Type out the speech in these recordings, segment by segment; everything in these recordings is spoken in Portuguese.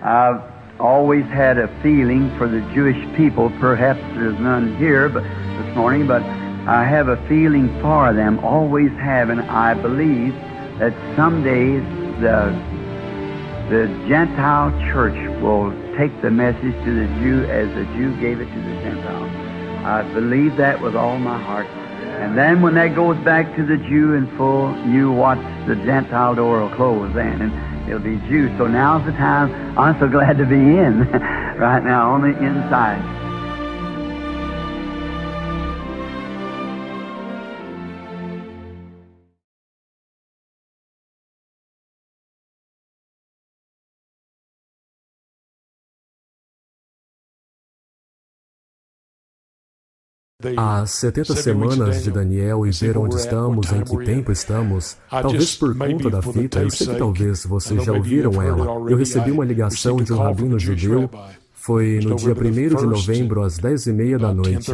I've always had a feeling for the Jewish people. Perhaps there's none here but this morning, but I have a feeling for them, always have, and I believe that someday the Gentile church will take the message to the Jew as the Jew gave it to the Gentile. I believe that with all my heart. And then when that goes back to the Jew in full, you watch the Gentile door will close then, and it'll be Jew. So now's the time. I'm so glad to be in right now on the inside. As 70 semanas de Daniel e ver onde estamos, em que tempo estamos, talvez por conta da fita, eu sei que talvez vocês já ouviram ela. Eu recebi uma ligação de um rabino judeu, foi no dia 1º de novembro, às 10h30 da noite.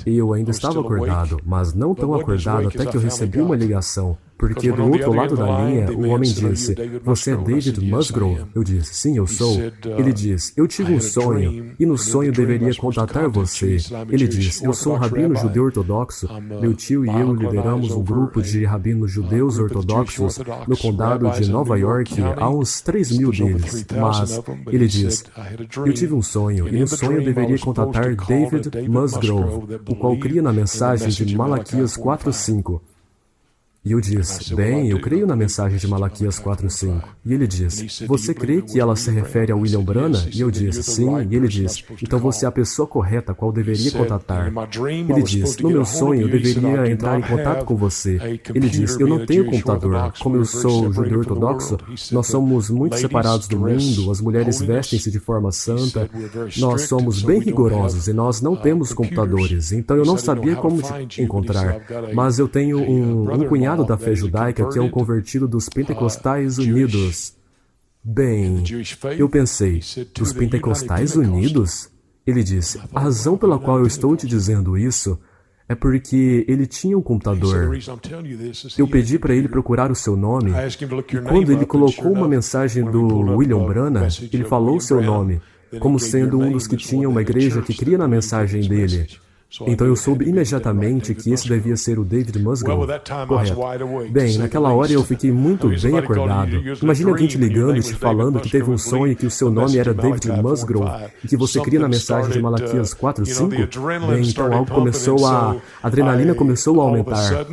E eu ainda estava acordado, mas não tão acordado até que eu recebi uma ligação. Porque do outro lado da linha, o homem disse, "Você é David Musgrove?" Eu disse, "Sim, eu sou." Ele diz, "Eu tive um sonho, e no sonho deveria contatar você." Ele diz, "Eu sou um rabino judeu ortodoxo. Meu tio e eu lideramos um grupo de rabinos judeus ortodoxos no condado de Nova York, há uns 3.000 deles." Mas, ele diz, "Eu tive um sonho, e no sonho deveria contatar David Musgrove, o qual cria na mensagem de Malaquias 4:5. E eu disse, "Bem, eu creio na mensagem de Malaquias 4:5. E ele diz, "Você crê que ela se refere a William Branham?" E eu disse, "Sim." E ele diz, "Então você é a pessoa correta a qual deveria contatar." Ele diz, "No meu sonho eu deveria entrar em contato com você." Ele diz, "Eu não tenho computador. Como eu sou judeu ortodoxo, nós somos muito separados do mundo, as mulheres vestem-se de forma santa, nós somos bem rigorosos e nós não temos computadores. Então eu não sabia como te encontrar. Mas eu tenho um cunhado da fé judaica que é um convertido dos Pentecostais Unidos." Bem, eu pensei, "Dos Pentecostais Unidos?" Ele disse, "A razão pela qual eu estou te dizendo isso é porque ele tinha um computador. Eu pedi para ele procurar o seu nome, e quando ele colocou uma mensagem do William Branham, ele falou o seu nome, como sendo um dos que tinha uma igreja que cria na mensagem dele. Então eu soube imediatamente que esse devia ser o David Musgrove." Correto. Bem, naquela hora eu fiquei muito bem acordado. Imagine alguém te ligando e te falando que teve um sonho e que o seu nome era David Musgrove e que você cria na mensagem de Malaquias 4:5. Bem, então algo começou a adrenalina começou a aumentar.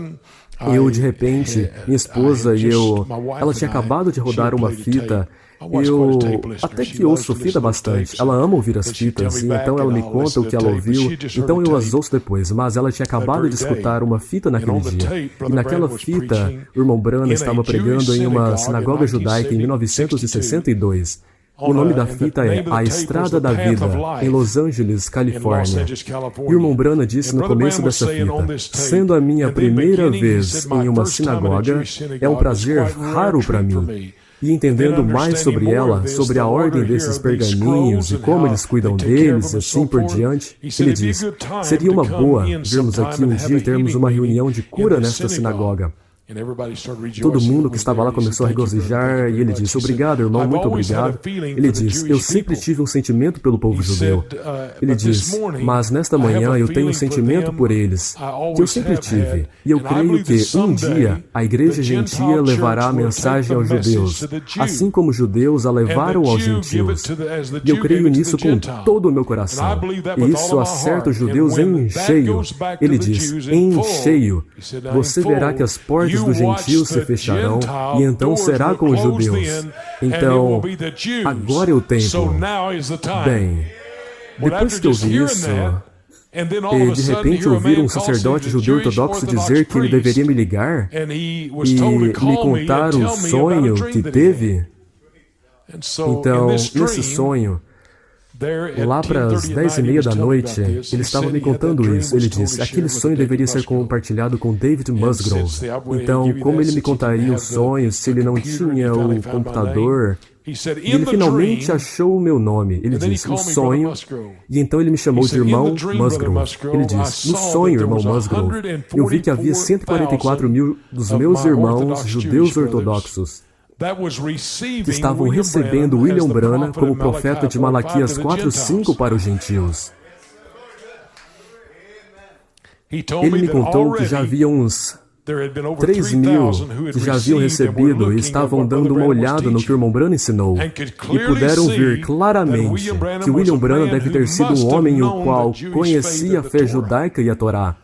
Eu, de repente, minha esposa e eu, ela tinha acabado de rodar uma fita. Eu até que ouço fita bastante. Ela ama ouvir as fitas, e então ela me conta o que ela ouviu, então eu as ouço depois. Mas ela tinha acabado de escutar uma fita naquele dia. E naquela fita, o irmão Branham estava pregando em uma sinagoga judaica em 1962. O nome da fita é A Estrada da Vida, em Los Angeles, Califórnia. E o irmão Branham disse no começo dessa fita, "Sendo a minha primeira vez em uma sinagoga, é um prazer raro para mim." E entendendo mais sobre ela, sobre a ordem desses pergaminhos e como eles cuidam deles e assim por diante, ele diz, "Seria uma boa virmos aqui um dia e termos uma reunião de cura nesta sinagoga." Todo mundo que estava lá começou a regozijar e ele disse, "Obrigado, irmão, muito obrigado." Ele diz, "Eu sempre tive um sentimento pelo povo judeu." Ele diz, "Mas nesta manhã eu tenho um sentimento por eles, que eu sempre tive. E eu creio que um dia a igreja gentia levará a mensagem aos judeus, assim como os judeus a levaram aos gentios. E eu creio nisso com todo o meu coração. E isso acerta os judeus em cheio." Ele diz, "Em cheio. Você verá que as portas dos gentios se fecharão, e então será com os judeus. Então, agora é o tempo." Bem, depois que eu vi isso, e de repente ouvir um sacerdote judeu ortodoxo dizer que ele deveria me ligar e me contar o sonho que teve, então, nesse sonho, lá para as 10h30 da noite, ele estava me contando isso. Ele disse, aquele sonho deveria ser compartilhado com David Musgrove. Então, como ele me contaria o sonho se ele não tinha o computador? E ele finalmente achou o meu nome. Ele disse, o sonho. E então ele me chamou de irmão Musgrove. Ele disse, no sonho, irmão Musgrove, eu vi que havia 144 mil dos meus irmãos judeus ortodoxos. que estavam recebendo William Branham como profeta de Malaquias 4:5 para os gentios. Ele me contou que já havia uns 3.000 que já haviam recebido e estavam dando uma olhada no que o irmão Branham ensinou e puderam ver claramente que William Branham deve ter sido um homem o qual conhecia a fé judaica e a Torá.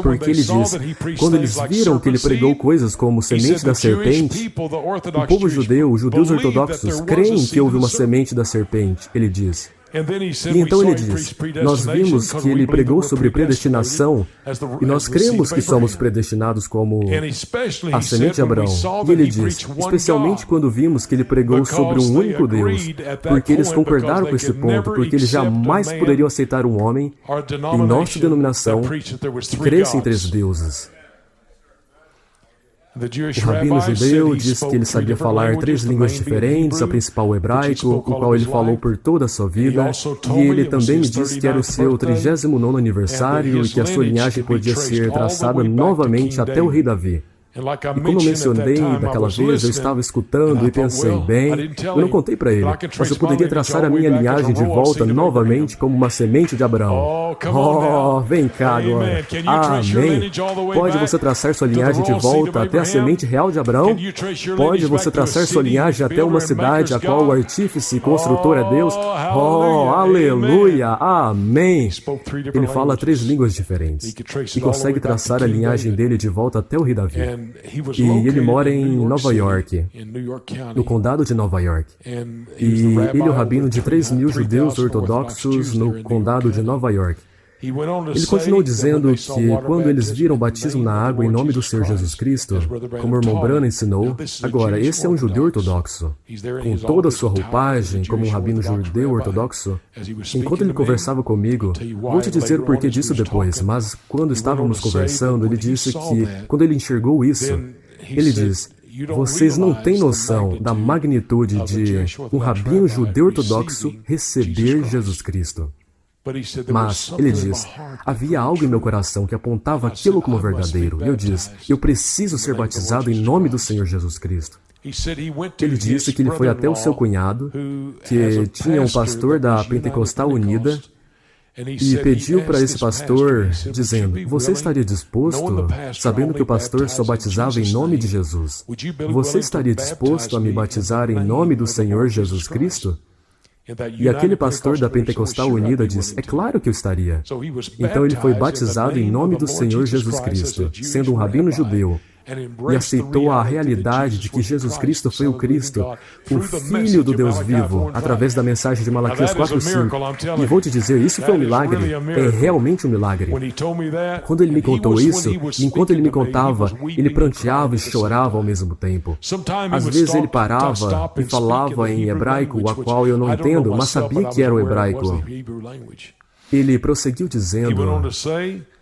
Porque ele diz, quando eles viram que ele pregou coisas como semente da serpente, o povo judeu, os judeus ortodoxos, creem que houve uma semente da serpente, ele diz. E então ele diz, nós vimos que ele pregou sobre predestinação e nós cremos que somos predestinados como a semente de Abraão. E ele diz, especialmente quando vimos que ele pregou sobre um único Deus, porque eles concordaram com esse ponto, porque eles jamais poderiam aceitar um homem em nossa denominação que cresce em 3 deuses. O rabino judeu disse que ele sabia falar 3 línguas diferentes, a principal o hebraico, o qual ele falou por toda a sua vida, e ele também me disse que era o seu 39º aniversário e que a sua linhagem podia ser traçada novamente até o rei Davi. E como eu mencionei daquela vez, eu estava escutando e pensei, bem, eu não contei para ele, mas eu poderia traçar a minha linhagem de volta novamente como uma semente de Abraão. Oh, vem cá agora. Amém. Pode você traçar sua linhagem de volta até a semente real de Abraão? Pode você traçar sua linhagem até uma cidade a qual o artífice e construtor é Deus? Oh, aleluia, amém. Ele fala 3 línguas diferentes e consegue traçar a linhagem dele de volta até o rei Davi. E ele mora em Nova York, no condado de Nova York. E ele é o rabino de 3.000 judeus ortodoxos no condado de Nova York. Ele continuou dizendo que quando eles viram o batismo na água em nome do Senhor Jesus Cristo, como o irmão Branham ensinou, agora, esse é um judeu ortodoxo, com toda a sua roupagem, como um rabino judeu ortodoxo. Enquanto ele conversava comigo, vou te dizer o porquê disso depois, mas quando estávamos conversando, ele disse que, quando ele enxergou isso, ele diz, vocês não têm noção da magnitude de um rabino judeu ortodoxo receber Jesus Cristo. Mas, ele diz, havia algo em meu coração que apontava aquilo como verdadeiro. E eu disse, eu preciso ser batizado em nome do Senhor Jesus Cristo. Ele disse que ele foi até o seu cunhado, que tinha um pastor da Pentecostal Unida, e pediu para esse pastor, dizendo, você estaria disposto, sabendo que o pastor só batizava em nome de Jesus, você estaria disposto a me batizar em nome do Senhor Jesus Cristo? E aquele pastor da Pentecostal Unida diz, é claro que eu estaria. Então ele foi batizado em nome do Senhor Jesus Cristo, sendo um rabino judeu, e aceitou a realidade de que Jesus Cristo foi o Cristo, o Filho do Deus vivo, através da mensagem de Malaquias 4:5. E vou te dizer, isso foi um milagre, é realmente um milagre. Quando ele me contou isso, e enquanto ele me contava, ele pranteava e chorava ao mesmo tempo. Às vezes ele parava e falava em hebraico, a qual eu não entendo, mas sabia que era o hebraico. Ele prosseguiu dizendo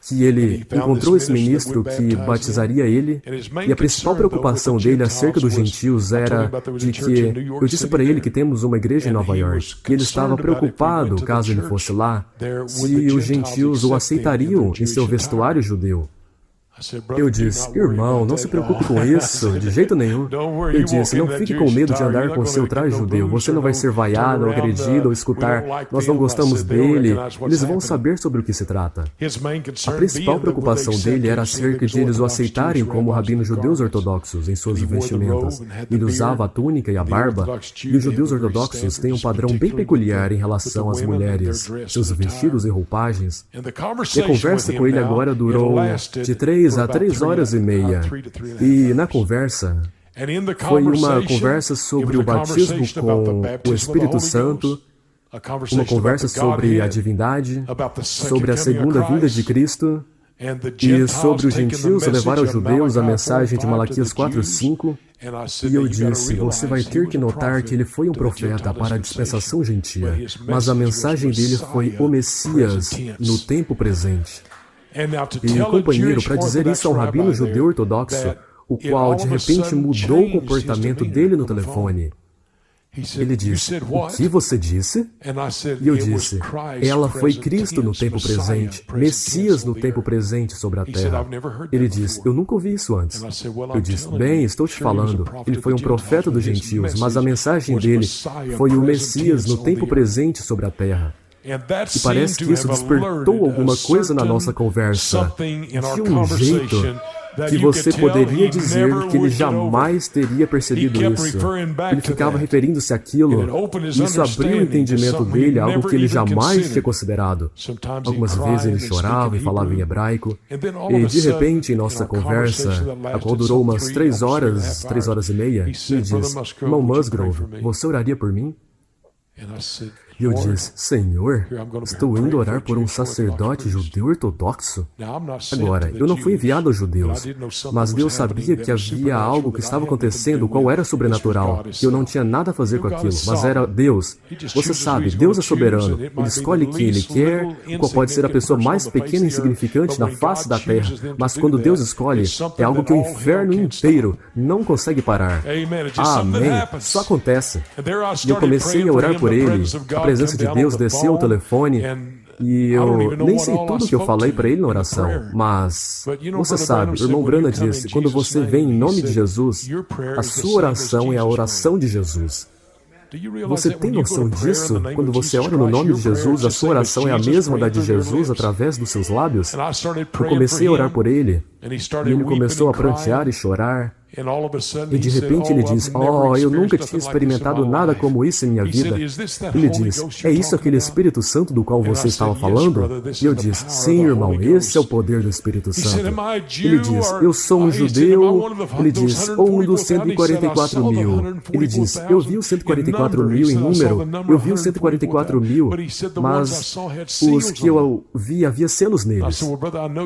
que ele encontrou esse ministro que batizaria ele, e a principal preocupação dele acerca dos gentios era de que, eu disse para ele que temos uma igreja em Nova York, e ele estava preocupado, caso ele fosse lá, se os gentios o aceitariam em seu vestuário judeu. Eu disse, irmão, não se preocupe com isso, de jeito nenhum. Eu disse, não fique com medo de andar com seu traje judeu. Você não vai ser vaiado, ou agredido, ou escutar, nós não gostamos dele. Eles vão saber sobre o que se trata. A principal preocupação dele era acerca de eles o aceitarem como rabinos judeus ortodoxos em suas vestimentas. Ele usava a túnica e a barba, e os judeus ortodoxos têm um padrão bem peculiar em relação às mulheres, seus vestidos e roupagens. E a conversa com ele agora durou de 3 a 3 horas e meia. E na conversa, foi uma conversa sobre o batismo com o Espírito Santo, uma conversa sobre a divindade, sobre a segunda vinda de Cristo, e sobre os gentios levar aos judeus a mensagem de Malaquias 4:5. E eu disse, você vai ter que notar que ele foi um profeta para a dispensação gentia, mas a mensagem dele foi o Messias no tempo presente. E o companheiro, para dizer isso a um rabino judeu ortodoxo, o qual de repente mudou o comportamento dele no telefone. Ele disse, o que você disse? E eu disse, ela foi Cristo no tempo presente, Messias no tempo presente sobre a terra. Ele disse, eu nunca ouvi isso antes. Eu disse, bem, estou te falando, ele foi um profeta dos gentios, mas a mensagem dele foi o Messias no tempo presente sobre a terra. E parece que isso despertou alguma coisa na nossa conversa, de um jeito que você poderia dizer que ele jamais teria percebido isso. Ele ficava referindo-se àquilo, e isso abriu o entendimento dele a algo que ele jamais tinha considerado. Algumas vezes ele chorava e falava em hebraico, e de repente, em nossa conversa, a qual durou umas 3 horas e meia, ele disse, irmão Musgrove, você oraria por mim? E eu disse, Senhor, estou indo orar por um sacerdote judeu ortodoxo? Agora, eu não fui enviado aos judeus, mas Deus sabia que havia algo que estava acontecendo, qual era sobrenatural, que eu não tinha nada a fazer com aquilo, mas era Deus. Você sabe, Deus é soberano, Ele escolhe quem Ele quer, qual pode ser a pessoa mais pequena e insignificante na face da terra, mas quando Deus escolhe, é algo que o inferno inteiro não consegue parar. Amém. Só acontece. E eu comecei a orar por ele, a presença de Deus desceu ao telefone e eu nem sei tudo o que eu falei para ele na oração, mas você sabe, o irmão Branham disse, quando você vem em nome de Jesus, a sua oração é a oração de Jesus. Você tem noção disso? Quando você ora no nome de Jesus, a sua oração é a mesma da de Jesus através dos seus lábios? Eu comecei a orar por ele, e ele começou a prantear e chorar. E de repente ele diz, eu nunca tinha experimentado nada como isso em minha vida. Ele diz, é isso aquele Espírito Santo do qual você estava falando? E eu disse, sim, irmão, esse é o poder do Espírito Santo. Ele diz, eu sou um judeu. Ele diz, ou um dos 144 mil. Ele diz, eu vi os 144 mil em número, eu vi os 144 mil, mas os que eu vi, havia selos neles.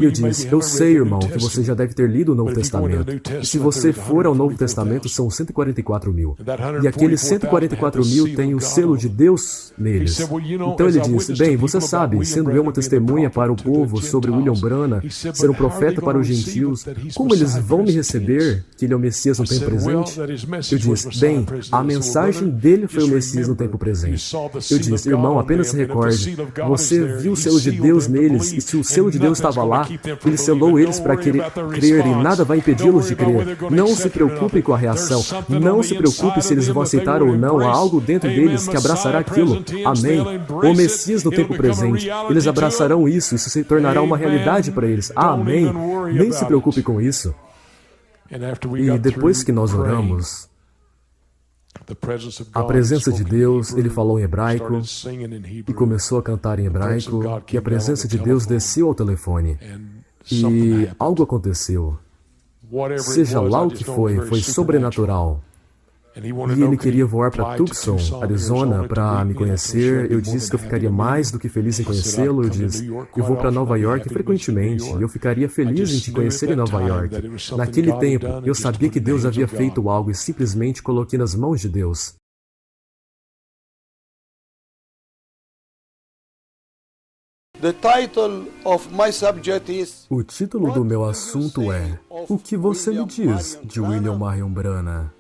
E eu disse, eu sei, irmão, que você já deve ter lido o Novo Testamento. E se você for ao Novo Testamento, são 144 mil. E aqueles 144 mil têm o selo de Deus neles. Então ele diz, bem, você sabe, sendo eu uma testemunha para o povo sobre William Branham, ser um profeta para os gentios, como eles vão me receber, que ele é o Messias no tempo presente? Eu disse, bem, a mensagem dele foi o Messias no tempo presente. Eu disse, irmão, apenas se recorde, você viu o selo de Deus neles, e se o selo de Deus estava lá, ele selou eles para crer e nada vai impedi-los de crer. Não se preocupe com a reação. Não se preocupe se eles vão aceitar ou não. Há algo dentro deles que abraçará aquilo. Amém. O Messias no tempo presente. Eles abraçarão isso. Isso se tornará uma realidade para eles. Amém. Nem se preocupe com isso. E depois que nós oramos, a presença de Deus, ele falou em hebraico e começou a cantar em hebraico, e a presença de Deus desceu ao telefone. E algo aconteceu. Seja lá o que foi sobrenatural. E ele queria voar para Tucson, Arizona, para me conhecer. Eu disse que eu ficaria mais do que feliz em conhecê-lo. Eu disse, eu vou para Nova York frequentemente, e eu ficaria feliz em te conhecer em Nova York. Naquele tempo, eu sabia que Deus havia feito algo e simplesmente coloquei nas mãos de Deus. O título do meu assunto é O que você me diz de William Marion Branham?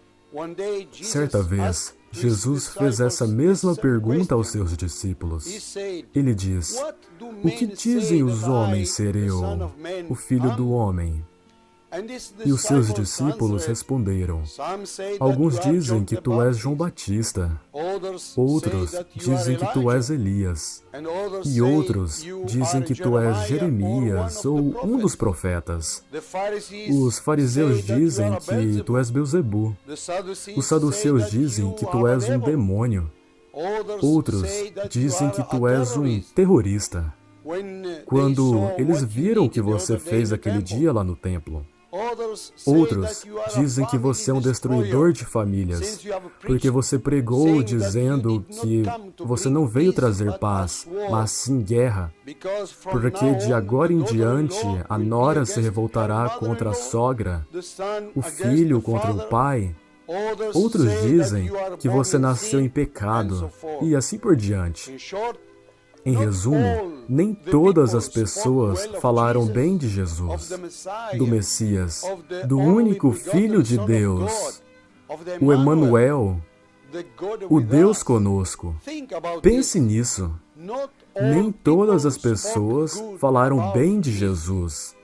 Certa vez, Jesus fez essa mesma pergunta aos seus discípulos. Ele diz, o que dizem os homens ser eu, o Filho do Homem? E os seus discípulos responderam, alguns dizem que tu és João Batista, outros dizem que tu és Elias, e outros dizem que tu és Jeremias ou um dos profetas. Os fariseus dizem que tu és Belzebu. Os saduceus dizem que tu és um demônio. Outros dizem que tu és um terrorista. Quando eles viram o que você fez aquele dia lá no templo, outros dizem que você é um destruidor de famílias, porque você pregou dizendo que você não veio trazer paz, mas sim guerra, porque de agora em diante a nora se revoltará contra a sogra, o filho contra o pai. Outros dizem que você nasceu em pecado, e assim por diante. Em resumo, nem todas as pessoas falaram bem de Jesus, do Messias, do único Filho de Deus, o Emanuel, o Deus conosco. Pense nisso. Nem todas as pessoas falaram bem de Jesus.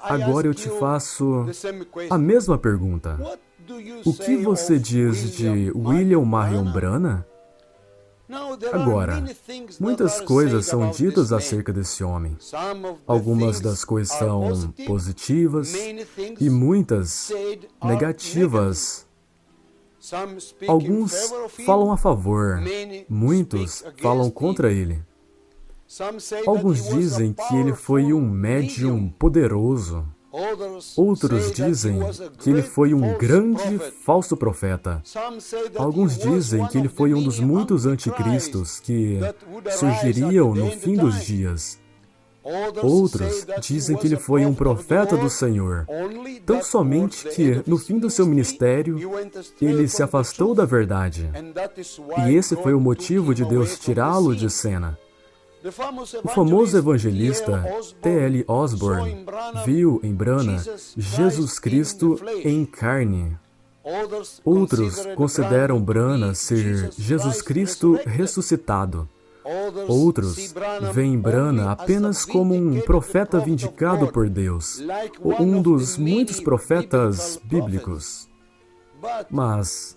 Agora eu te faço a mesma pergunta. O que você diz de William Marion Branham? Agora, muitas coisas são ditas acerca desse homem. Algumas das coisas são positivas e muitas negativas. Alguns falam a favor, muitos falam contra ele. Alguns dizem que ele foi um médium poderoso. Outros dizem que ele foi um grande falso profeta. Alguns dizem que ele foi um dos muitos anticristos que surgiriam no fim dos dias. Outros dizem que ele foi um profeta do Senhor, tão somente que, no fim do seu ministério, ele se afastou da verdade. E esse foi o motivo de Deus tirá-lo de cena. O famoso evangelista T.L. Osborne viu em Branham Jesus Cristo em carne. Outros consideram Branham ser Jesus Cristo ressuscitado. Outros veem Branham apenas como um profeta vindicado por Deus, ou um dos muitos profetas bíblicos. Mas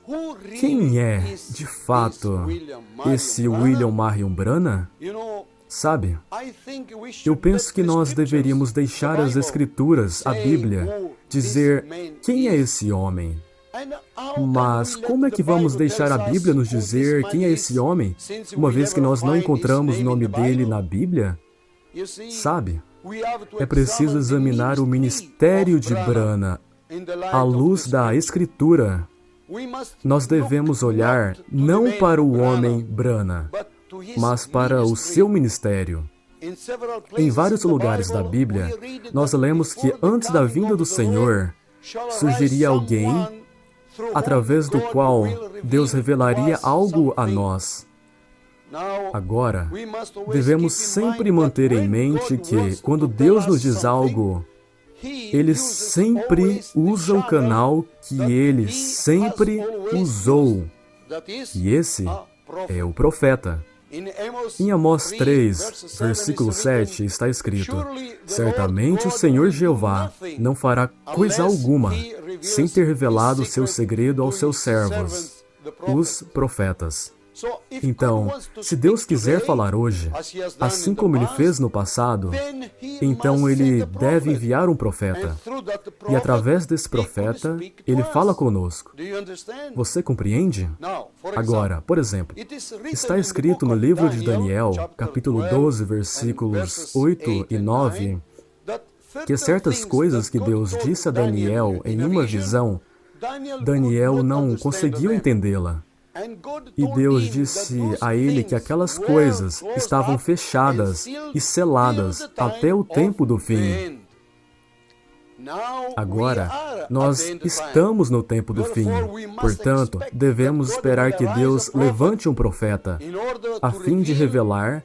quem é, de fato, esse William Marion Branham? Sabe, eu penso que nós deveríamos deixar as Escrituras, a Bíblia, dizer quem é esse homem. Mas como é que vamos deixar a Bíblia nos dizer quem é esse homem, uma vez que nós não encontramos o nome dele na Bíblia? Sabe, é preciso examinar o ministério de Branham à luz da Escritura. Nós devemos olhar não para o homem Branham, mas para o seu ministério. Em vários lugares da Bíblia, nós lemos que antes da vinda do Senhor, surgiria alguém através do qual Deus revelaria algo a nós. Agora, devemos sempre manter em mente que, quando Deus nos diz algo, Ele sempre usa o canal que Ele sempre usou. E esse é o profeta. Em Amós 3, versículo 7, está escrito: certamente o Senhor Jeová não fará coisa alguma sem ter revelado o seu segredo aos seus servos, os profetas. Então, se Deus quiser falar hoje, assim como Ele fez no passado, então Ele deve enviar um profeta. E através desse profeta, Ele fala conosco. Você compreende? Agora, por exemplo, está escrito no livro de Daniel, capítulo 12, versículos 8 e 9, que certas coisas que Deus disse a Daniel em uma visão, Daniel não conseguiu entendê-la. E Deus disse a ele que aquelas coisas estavam fechadas e seladas até o tempo do fim. Agora, nós estamos no tempo do fim. Portanto, devemos esperar que Deus levante um profeta, a fim de revelar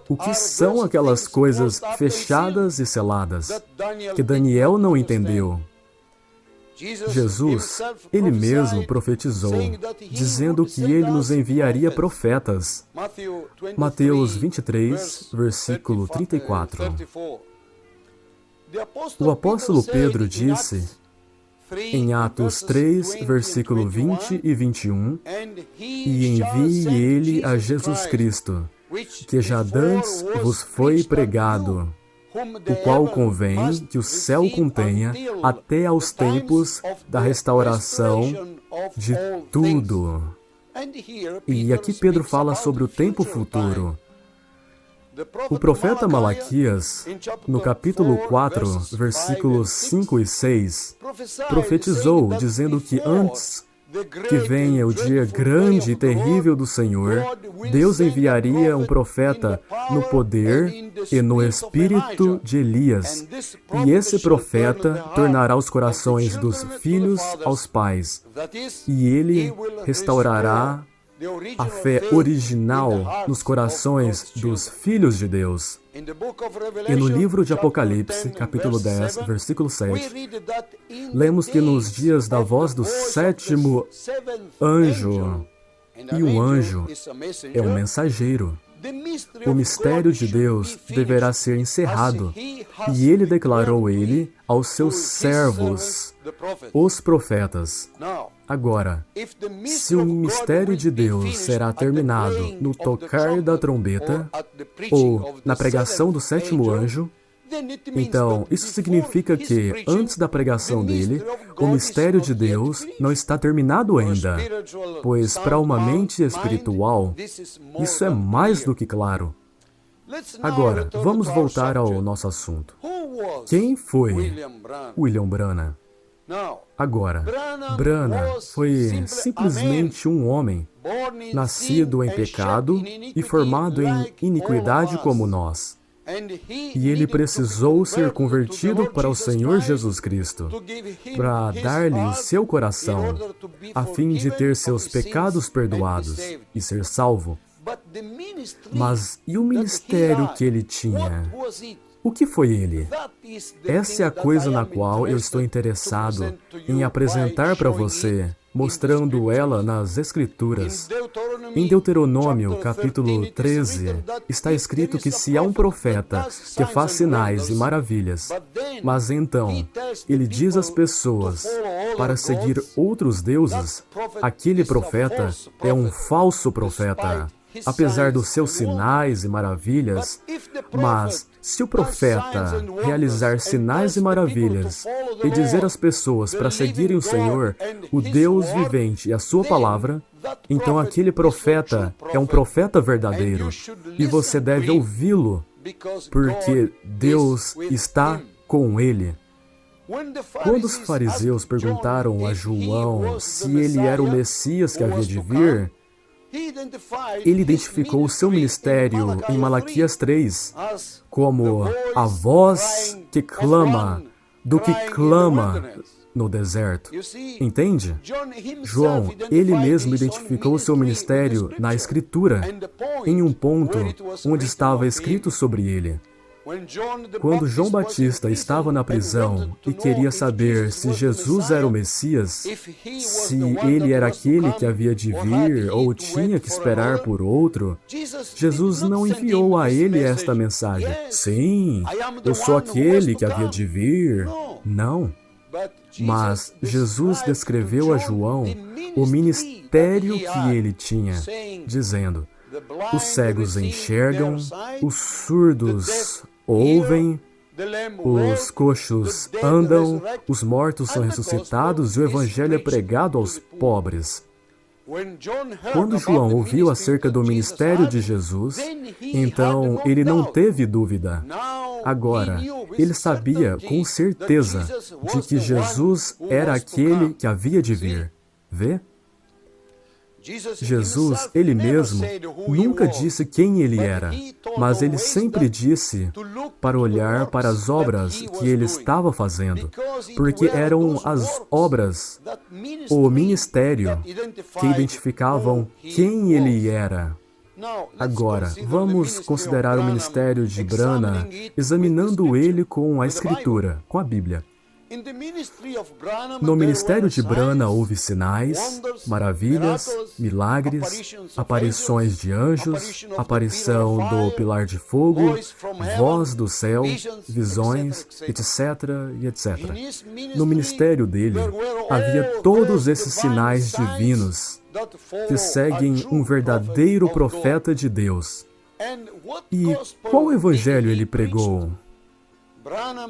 o que são aquelas coisas fechadas e seladas, que Daniel não entendeu. Jesus, Ele mesmo profetizou, dizendo que Ele nos enviaria profetas. Mateus 23, versículo 34. O apóstolo Pedro disse, em Atos 3, versículo 20 e 21, e envie Ele a Jesus Cristo, que já dantes vos foi pregado, o qual convém que o céu contenha até aos tempos da restauração de tudo. E aqui Pedro fala sobre o tempo futuro. O profeta Malaquias, no capítulo 4, versículos 5 e 6, profetizou, dizendo que antes que venha o dia grande e terrível do Senhor, Deus enviaria um profeta no poder e no espírito de Elias. E esse profeta tornará os corações dos filhos aos pais. E ele restaurará a fé original nos corações dos filhos de Deus. E no livro de Apocalipse, capítulo 10, versículo 7, lemos que nos dias da voz do sétimo anjo, e o anjo é um mensageiro, o mistério de Deus deverá ser encerrado, e ele declarou ele aos seus servos, os profetas. Agora, se o mistério de Deus será terminado no tocar da trombeta ou na pregação do sétimo anjo, então isso significa que, antes da pregação dele, o mistério de Deus não está terminado ainda, pois para uma mente espiritual, isso é mais do que claro. Agora, vamos voltar ao nosso assunto. Quem foi William Branham? Agora, Branham foi simplesmente um homem, nascido em pecado e formado em iniquidade como nós. E ele precisou ser convertido para o Senhor Jesus Cristo, para dar-lhe o seu coração, a fim de ter seus pecados perdoados e ser salvo. Mas e o ministério que ele tinha? O que foi ele? Essa é a coisa na qual eu estou interessado em apresentar para você, mostrando ela nas Escrituras. Em Deuteronômio, capítulo 13, está escrito que se há um profeta que faz sinais e maravilhas, mas então ele diz às pessoas para seguir outros deuses, aquele profeta é um falso profeta. Apesar dos seus sinais e maravilhas, mas se o profeta realizar sinais e maravilhas e dizer às pessoas para seguirem o Senhor, o Deus vivente e a sua palavra, então aquele profeta é um profeta verdadeiro e você deve ouvi-lo, porque Deus está com ele. Quando os fariseus perguntaram a João se ele era o Messias que havia de vir, ele identificou o seu ministério em Malaquias 3 como a voz que clama do que clama no deserto. Entende? João, ele mesmo identificou o seu ministério na Escritura, em um ponto onde estava escrito sobre ele. Quando João Batista estava na prisão e queria saber se Jesus era o Messias, se ele era aquele que havia de vir ou tinha que esperar por outro, Jesus não enviou a ele esta mensagem. Sim, eu sou aquele que havia de vir. Não. Mas Jesus descreveu a João o ministério que ele tinha, dizendo: os cegos enxergam, os surdos ouvem, os coxos andam, os mortos são ressuscitados e o Evangelho é pregado aos pobres. Quando João ouviu acerca do ministério de Jesus, então ele não teve dúvida. Agora, ele sabia com certeza de que Jesus era aquele que havia de vir. Vê? Jesus, ele mesmo, nunca disse quem ele era, mas ele sempre disse para olhar para as obras que ele estava fazendo, porque eram as obras, o ministério, que identificavam quem ele era. Agora, vamos considerar o ministério de Branham, examinando ele com a Escritura, com a Bíblia. No ministério de Branham houve sinais, maravilhas, milagres, aparições de anjos, aparição do pilar de fogo, voz do céu, visões, etc. e etc. No ministério dele havia todos esses sinais divinos que seguem um verdadeiro profeta de Deus. E qual evangelho ele pregou?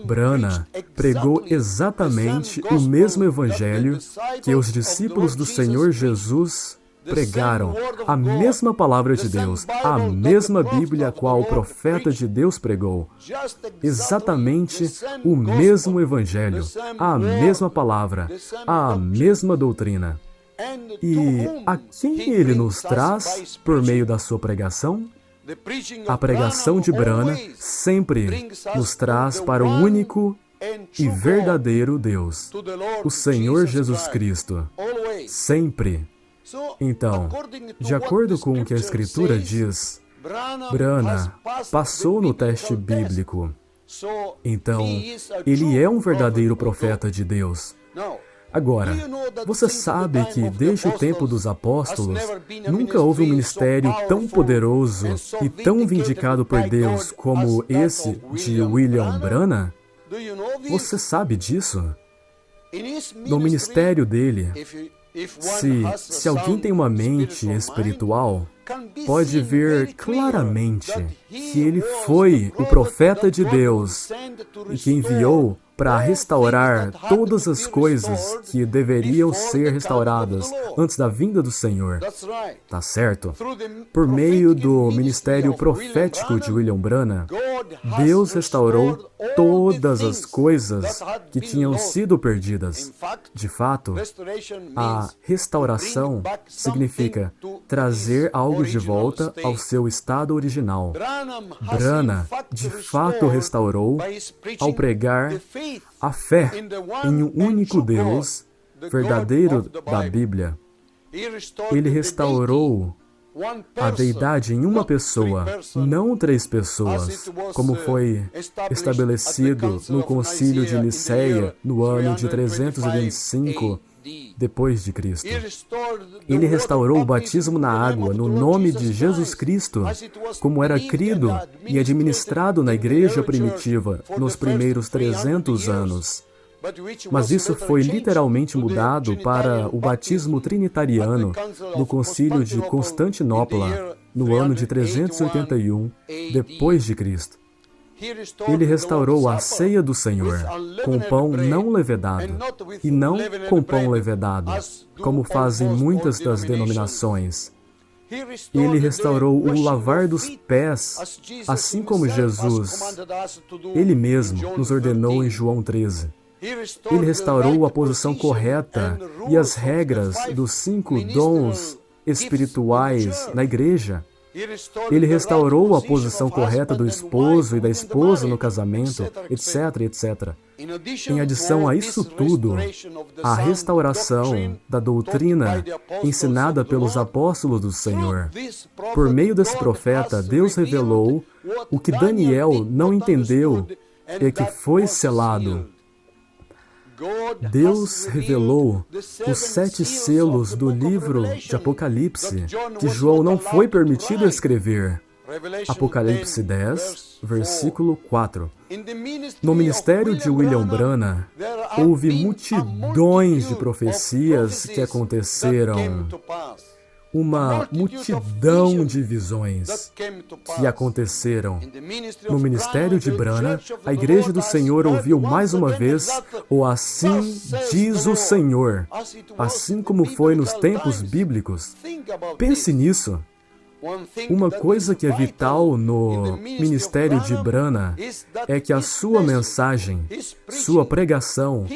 Branham pregou exatamente o mesmo evangelho que os discípulos do Senhor Jesus pregaram, a mesma palavra de Deus, a mesma Bíblia a qual o profeta de Deus pregou. Exatamente o mesmo evangelho, a mesma palavra, a mesma doutrina. E a quem ele nos traz por meio da sua pregação? A pregação de Branham sempre nos traz para o único e verdadeiro Deus, o Senhor Jesus Cristo. Sempre. Então, de acordo com o que a Escritura diz, Branham passou no teste bíblico. Então, ele é um verdadeiro profeta de Deus. Agora, você sabe que desde o tempo dos apóstolos, nunca houve um ministério tão poderoso e tão vindicado por Deus como esse de William Branham? Você sabe disso? No ministério dele, se alguém tem uma mente espiritual, pode ver claramente que ele foi o profeta de Deus e que enviou para restaurar todas as coisas que deveriam ser restauradas antes da vinda do Senhor. Tá certo? Por meio do ministério profético de William Branham, Deus restaurou todas as coisas que tinham sido perdidas. De fato, a restauração significa trazer algo de volta ao seu estado original. Branham, de fato, restaurou ao pregar a fé em um único Deus verdadeiro da Bíblia. Ele restaurou a deidade em uma pessoa, não 3 pessoas, como foi estabelecido no Concílio de Nicéia no ano de 325 depois de Cristo. Ele restaurou o batismo na água no nome de Jesus Cristo, como era crido e administrado na igreja primitiva nos primeiros 300 anos. Mas isso foi literalmente mudado para o batismo trinitariano no Concílio de Constantinopla, no ano de 381 depois de Cristo. Ele restaurou a ceia do Senhor com pão não levedado e não com pão levedado, como fazem muitas das denominações. Ele restaurou o lavar dos pés, assim como Jesus, Ele mesmo, nos ordenou em João 13. Ele restaurou a posição correta e as regras dos 5 dons espirituais na igreja. Ele restaurou a posição correta do esposo e da esposa no casamento, etc, etc. Em adição a isso tudo, a restauração da doutrina ensinada pelos apóstolos do Senhor. Por meio desse profeta, Deus revelou o que Daniel não entendeu e que foi selado. Deus revelou os 7 selos do livro de Apocalipse, que João não foi permitido escrever. Apocalipse 10, versículo 4. No ministério de William Branham, houve multidões de profecias que aconteceram. Uma multidão de visões que aconteceram. No ministério de Branham, a Igreja do Senhor ouviu mais uma vez o "Assim diz o Senhor", assim como foi nos tempos bíblicos. Pense nisso. Uma coisa que é vital no ministério de Branham é que a sua mensagem, sua pregação,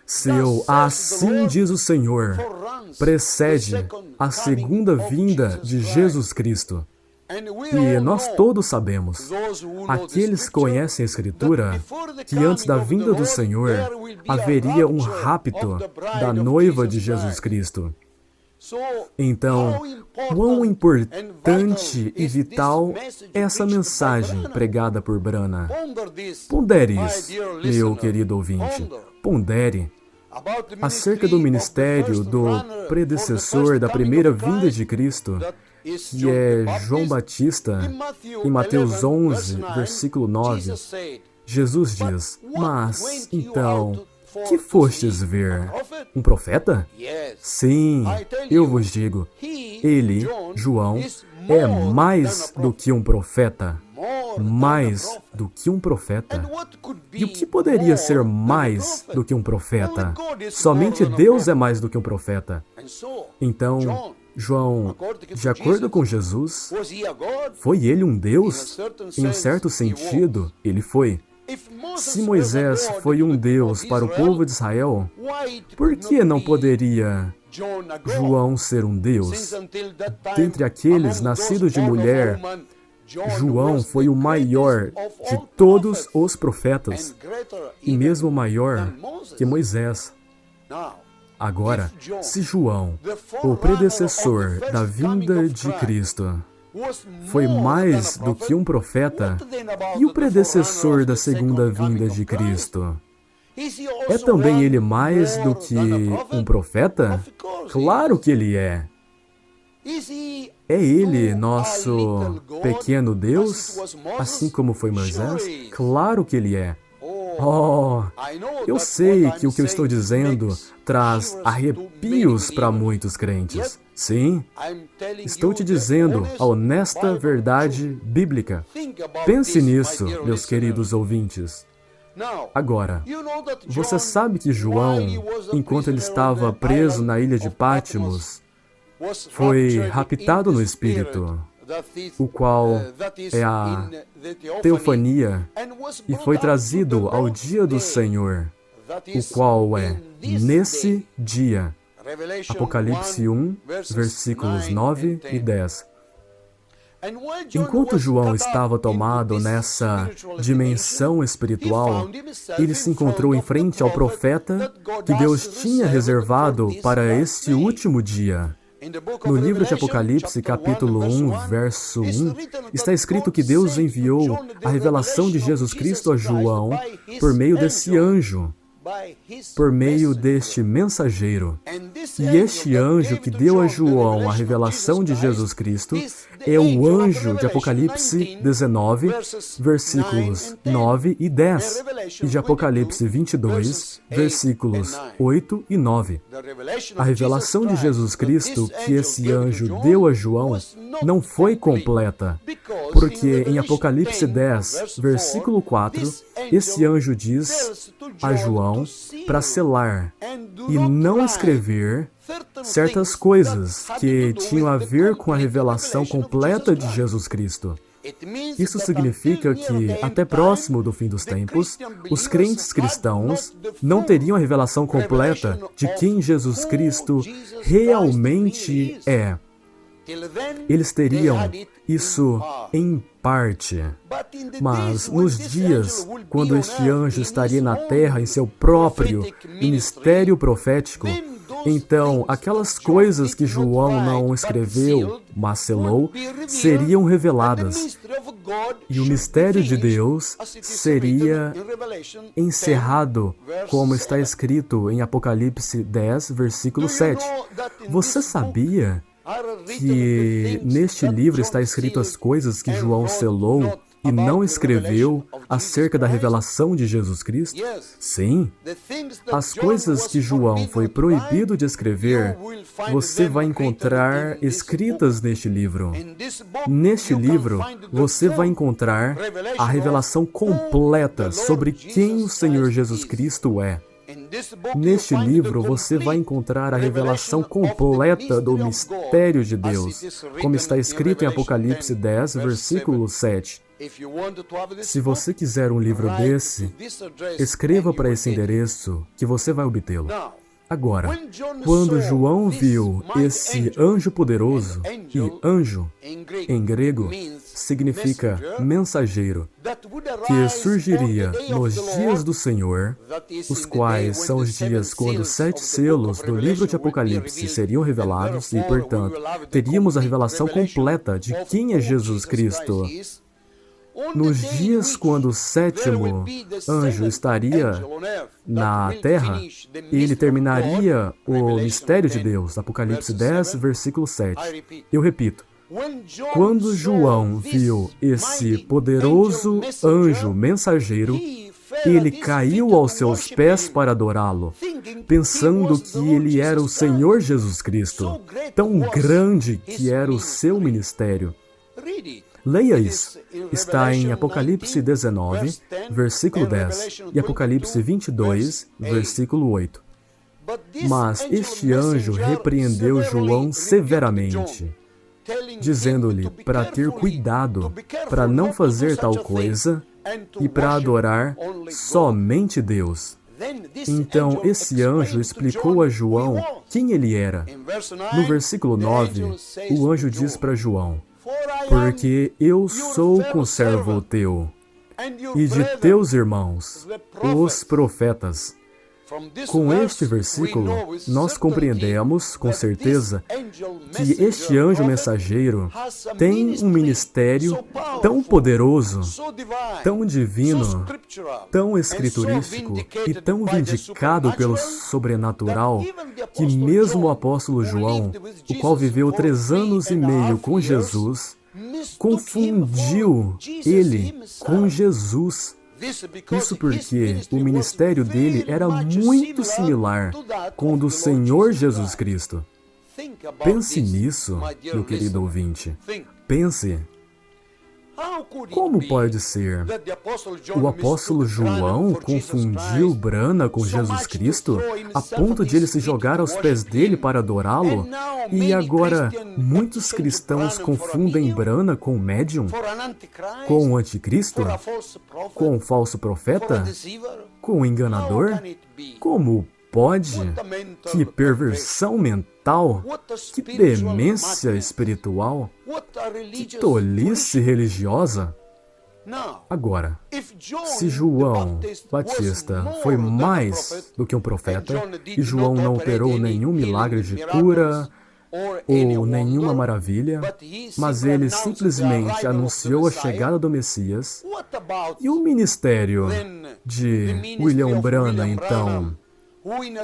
seu "Assim diz o Senhor", precede a segunda vinda de Jesus Cristo. E nós todos sabemos, aqueles que conhecem a Escritura, que antes da vinda do Senhor haveria um rapto da noiva de Jesus Cristo. Então, quão importante e vital é essa mensagem pregada por Branham? Pondere isso, meu querido ouvinte. Pondere acerca do ministério do predecessor da primeira vinda de Cristo, que é João Batista, em Mateus 11, versículo 9. Jesus diz: "Mas, então, que fostes ver? Um profeta? Sim, eu vos digo, ele, João, é mais do que um profeta. Mais do que um profeta. E o que poderia ser mais do que um profeta? Somente Deus é mais do que um profeta. Então, João, de acordo com Jesus, foi ele um Deus? Em um certo sentido, ele foi. Se Moisés foi um Deus para o povo de Israel, por que não poderia João ser um Deus? Dentre aqueles nascidos de mulher, João foi o maior de todos os profetas, e mesmo maior que Moisés. Agora, se João, o predecessor da vinda de Cristo, foi mais do que um profeta, e o predecessor da segunda vinda de Cristo? É também ele mais do que um profeta? Claro que ele é. É ele nosso pequeno Deus, assim como foi Moisés? Claro que ele é. Oh, eu sei que o que eu estou dizendo traz arrepios para muitos crentes. Sim, estou te dizendo a honesta verdade bíblica. Pense nisso, meus queridos ouvintes. Agora, você sabe que João, enquanto ele estava preso na ilha de Patmos, foi raptado no Espírito, o qual é a teofania, e foi trazido ao dia do Senhor, o qual é nesse dia. Apocalipse 1, versículos 9 e 10. Enquanto João estava tomado nessa dimensão espiritual, ele se encontrou em frente ao profeta que Deus tinha reservado para este último dia. No livro de Apocalipse, capítulo 1, verso 1, está escrito que Deus enviou a revelação de Jesus Cristo a João por meio desse anjo, por meio deste mensageiro. E este anjo que deu a João a revelação de Jesus Cristo é o anjo de Apocalipse 19, versículos 9 e 10, e de Apocalipse 22, versículos 8 e 9. A revelação de Jesus Cristo que esse anjo deu a João não foi completa, porque em Apocalipse 10, versículo 4, esse anjo diz a João para selar e não escrever certas coisas que tinham a ver com a revelação completa de Jesus Cristo. Isso significa que, até próximo do fim dos tempos, os crentes cristãos não teriam a revelação completa de quem Jesus Cristo realmente é. Eles teriam isso em parte. Mas nos dias quando este anjo estaria na terra em seu próprio ministério profético, então aquelas coisas que João não escreveu, mas selou, seriam reveladas. E o mistério de Deus seria encerrado, como está escrito em Apocalipse 10, versículo 7. Você sabia que neste livro está escrito as coisas que João selou e não escreveu acerca da revelação de Jesus Cristo? Sim. As coisas que João foi proibido de escrever, você vai encontrar escritas neste livro. Neste livro, você vai encontrar a revelação completa sobre quem o Senhor Jesus Cristo é. Neste livro, você vai encontrar a revelação completa do mistério de Deus, como está escrito em Apocalipse 10, versículo 7. Se você quiser um livro desse, escreva para esse endereço que você vai obtê-lo. Agora, quando João viu esse anjo poderoso, e anjo, em grego, significa mensageiro, que surgiria nos dias do Senhor, os quais são os dias quando os 7 selos do livro de Apocalipse seriam revelados e, portanto, teríamos a revelação completa de quem é Jesus Cristo. Nos dias quando o 7º anjo estaria na terra, ele terminaria o mistério de Deus. Apocalipse 10, versículo 7. Eu repito. Quando João viu esse poderoso anjo mensageiro, ele caiu aos seus pés para adorá-lo, pensando que ele era o Senhor Jesus Cristo, tão grande que era o seu ministério. Leia isso. Está em Apocalipse 19, versículo 10, e Apocalipse 22, versículo 8. Mas este anjo repreendeu João severamente, dizendo-lhe para ter cuidado, para não fazer tal coisa e para adorar somente Deus. Então esse anjo explicou a João quem ele era. No versículo 9, o anjo diz para João: porque eu sou conservo teu, e de teus irmãos, os profetas, Com este versículo, nós compreendemos, com certeza, que este anjo mensageiro tem um ministério tão poderoso, tão divino, tão escriturístico e tão vindicado pelo sobrenatural, que mesmo o apóstolo João, o qual viveu 3 anos e meio com Jesus, confundiu ele com Jesus. Isso porque o ministério dele era muito similar com o do Senhor Jesus Cristo. Pense nisso, meu querido ouvinte. Pense. Como pode ser? O apóstolo João confundiu Brana com Jesus Cristo a ponto de ele se jogar aos pés dele para adorá-lo? E agora, muitos cristãos confundem Brana com o médium? Com o anticristo? Com o falso profeta? Com o enganador? Como pode? Que perversão mental! Que demência espiritual! Que tolice religiosa! Agora, se João Batista foi mais do que um profeta, e João não operou nenhum milagre de cura ou nenhuma maravilha, mas ele simplesmente anunciou a chegada do Messias, e o ministério de William Branham, então,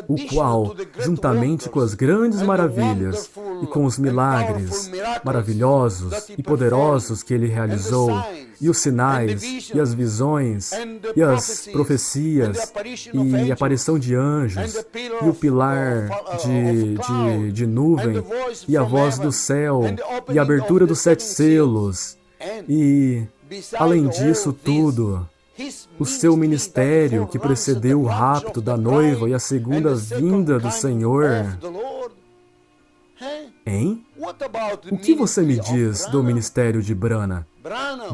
o qual, juntamente com as grandes maravilhas e com os milagres maravilhosos e poderosos que ele realizou, e os sinais, e as visões, e as profecias, e a aparição de anjos, e o pilar de nuvem, e a voz do céu, e a abertura dos 7 selos, e, além disso tudo, o seu ministério que precedeu o rapto da noiva e a segunda vinda do Senhor. Hein? O que você me diz do ministério de Brana?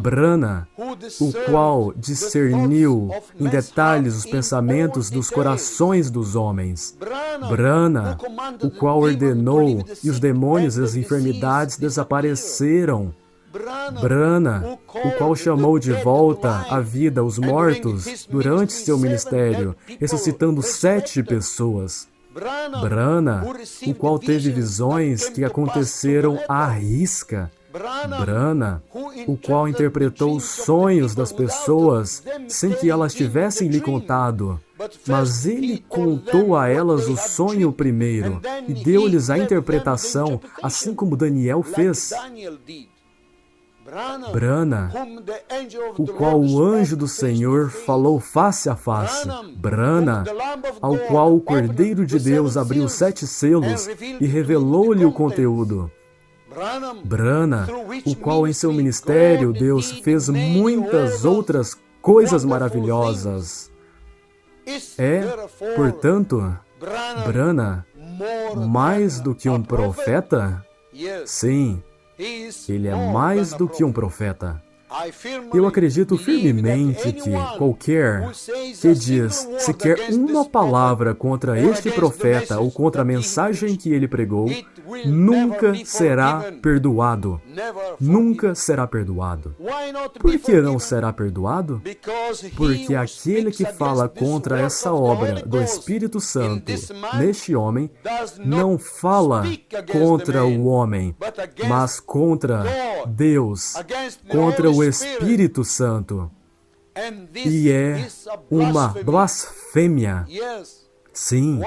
Brana, o qual discerniu em detalhes os pensamentos dos corações dos homens. Brana, o qual ordenou e os demônios e as enfermidades desapareceram. Brana, o qual chamou de volta à vida os mortos durante seu ministério, ressuscitando 7 pessoas. Brana, o qual teve visões que aconteceram à risca. Brana, o qual interpretou os sonhos das pessoas sem que elas tivessem lhe contado. Mas ele contou a elas o sonho primeiro e deu-lhes a interpretação, assim como Daniel fez. Brana, o qual o anjo do Senhor falou face a face. Brana, ao qual o Cordeiro de Deus abriu 7 selos e revelou-lhe o conteúdo. Brana, o qual em seu ministério Deus fez muitas outras coisas maravilhosas. É, portanto, Brana mais do que um profeta? Sim. Ele é mais do que um profeta. Eu acredito firmemente que qualquer que diz sequer uma palavra contra este profeta ou contra a mensagem que ele pregou, nunca será perdoado. Nunca será perdoado. Por que não será perdoado? Porque aquele que fala contra essa obra do Espírito Santo neste homem, não fala contra o homem, mas contra Deus, contra o Espírito Santo. E é uma blasfêmia. Sim,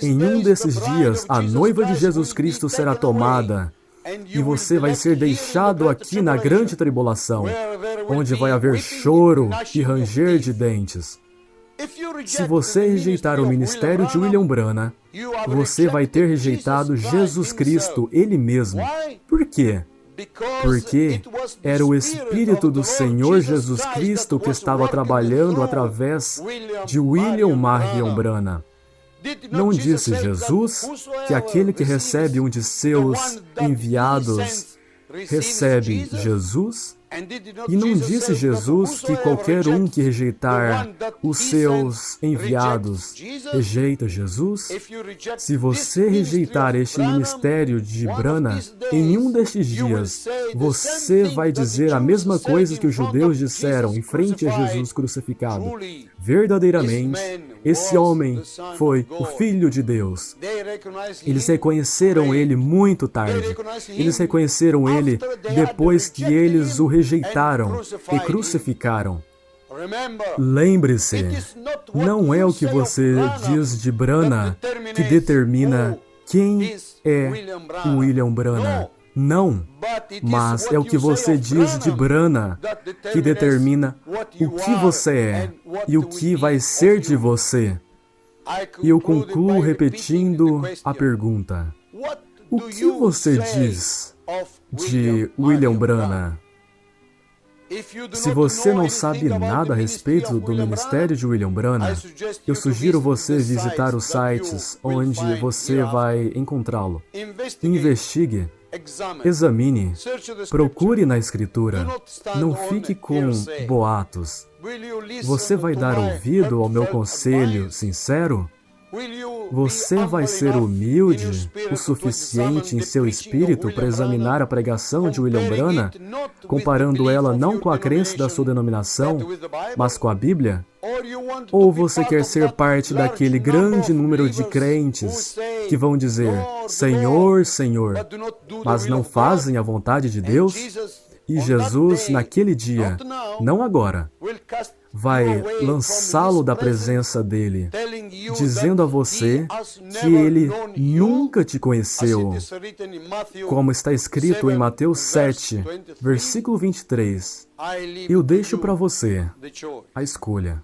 em um desses dias, a noiva de Jesus Cristo será tomada, e você vai ser deixado aqui na grande tribulação, onde vai haver choro e ranger de dentes. Se você rejeitar o ministério de William Branham, você vai ter rejeitado Jesus Cristo, Ele mesmo. Por quê? Porque era o Espírito do Senhor Jesus Cristo que estava trabalhando através de William Marion Branham. Não disse Jesus que aquele que recebe um de seus enviados recebe Jesus? E não disse Jesus que qualquer um que rejeitar os seus enviados rejeita Jesus? Se você rejeitar este ministério de Branham, em um destes dias, você vai dizer a mesma coisa que os judeus disseram em frente a Jesus crucificado. Verdadeiramente, esse homem foi o Filho de Deus. Eles reconheceram ele muito tarde. Eles reconheceram ele depois que eles o rejeitaram e crucificaram. Lembre-se, não é o que você diz de Branham que determina quem é o William Branham. Não, mas é o que você diz de Branham que determina o que você é e o que vai ser de você. E eu concluo repetindo a pergunta: o que você diz de William Branham? Se você não sabe nada a respeito do ministério de William Branham, eu sugiro você visitar os sites onde você vai encontrá-lo. Investigue, examine, procure na Escritura. Não fique com boatos. Você vai dar ouvido ao meu conselho sincero? Você vai ser humilde o suficiente em seu espírito para examinar a pregação de William Branham, comparando ela não com a crença da sua denominação, mas com a Bíblia? Ou você quer ser parte daquele grande número de crentes que vão dizer, Senhor, Senhor, mas não fazem a vontade de Deus? E Jesus, naquele dia, não agora, vai lançá-lo da presença dele, dizendo a você que ele nunca te conheceu, como está escrito em Mateus 7, versículo 23. Eu deixo para você a escolha.